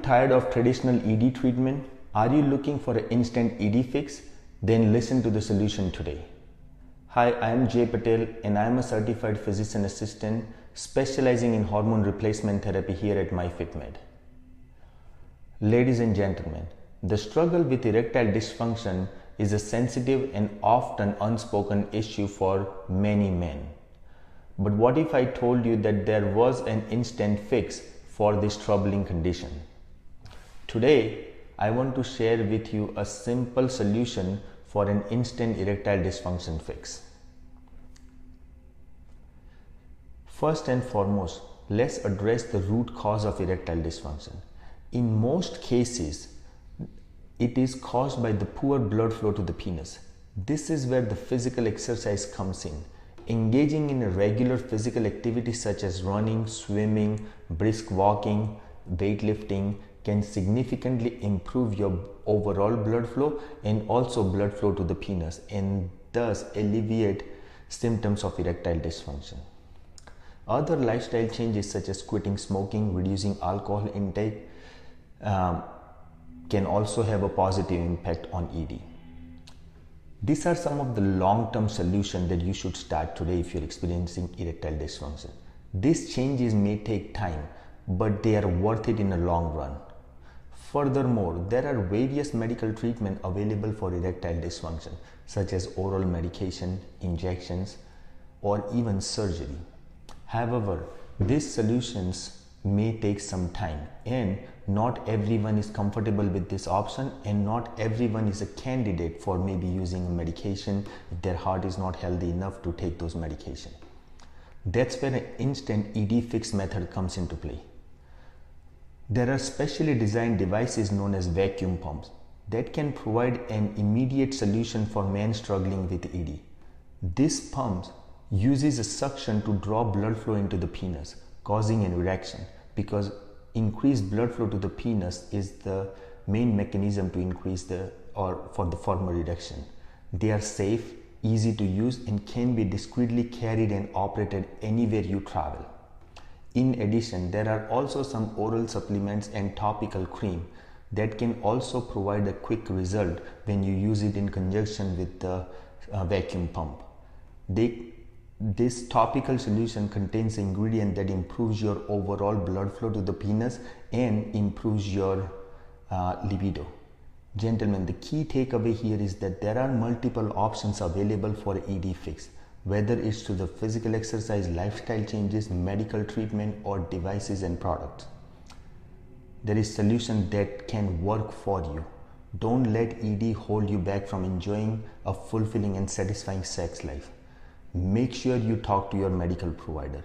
tired of traditional ED treatment? Are you looking for an instant ED fix? Then listen to the solution today. Hi, I am Jay Patel and I am a certified physician assistant specializing in hormone replacement therapy here at MyFitMed. Ladies and gentlemen, the struggle with erectile dysfunction is a sensitive and often unspoken issue for many men. But what if I told you that there was an instant fix for this troubling condition? Today, I want to share with you a simple solution for an instant erectile dysfunction fix. First and foremost, let's address the root cause of erectile dysfunction. In most cases, it is caused by the poor blood flow to the penis. This is where the physical exercise comes in. Engaging in a regular physical activity such as running, swimming, brisk walking, weightlifting can significantly improve your overall blood flow and also blood flow to the penis, and thus alleviate symptoms of erectile dysfunction. Other lifestyle changes such as quitting smoking, reducing alcohol intake can also have a positive impact on ED. These are some of the long-term solutions that you should start today if you're experiencing erectile dysfunction. These changes may take time, but they are worth it in the long run. Furthermore, there are various medical treatments available for erectile dysfunction, such as oral medication, injections, or even surgery. However, these solutions may take some time, and not everyone is comfortable with this option, and not everyone is a candidate for maybe using a medication if their heart is not healthy enough to take those medications. That's where an instant ED fix method comes into play. There are specially designed devices known as vacuum pumps that can provide an immediate solution for men struggling with ED. This pump uses a suction to draw blood flow into the penis, causing an erection, because increased blood flow to the penis is the main mechanism to increase for the former erection. They are safe, easy to use, and can be discreetly carried and operated anywhere you travel. In addition, there are also some oral supplements and topical cream that can also provide a quick result when you use it in conjunction with the vacuum pump. This topical solution contains an ingredient that improves your overall blood flow to the penis and improves your libido. Gentlemen, the key takeaway here is that there are multiple options available for ED fix, whether it's to the physical exercise, lifestyle changes, medical treatment, or devices and products. There is solution that can work for you. Don't let ED hold you back from enjoying a fulfilling and satisfying sex life. Make sure you talk to your medical provider.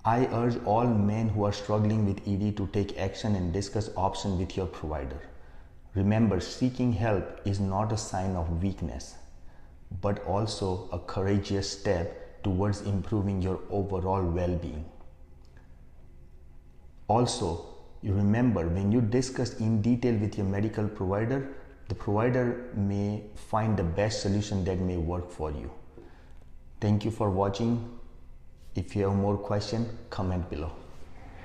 I urge all men who are struggling with ED to take action and discuss options with your provider. Remember, seeking help is not a sign of weakness, but also a courageous step towards improving your overall well-being. Also, you remember, when you discuss in detail with your medical provider, the provider may find the best solution that may work for you. Thank you for watching. If you have more questions, comment below.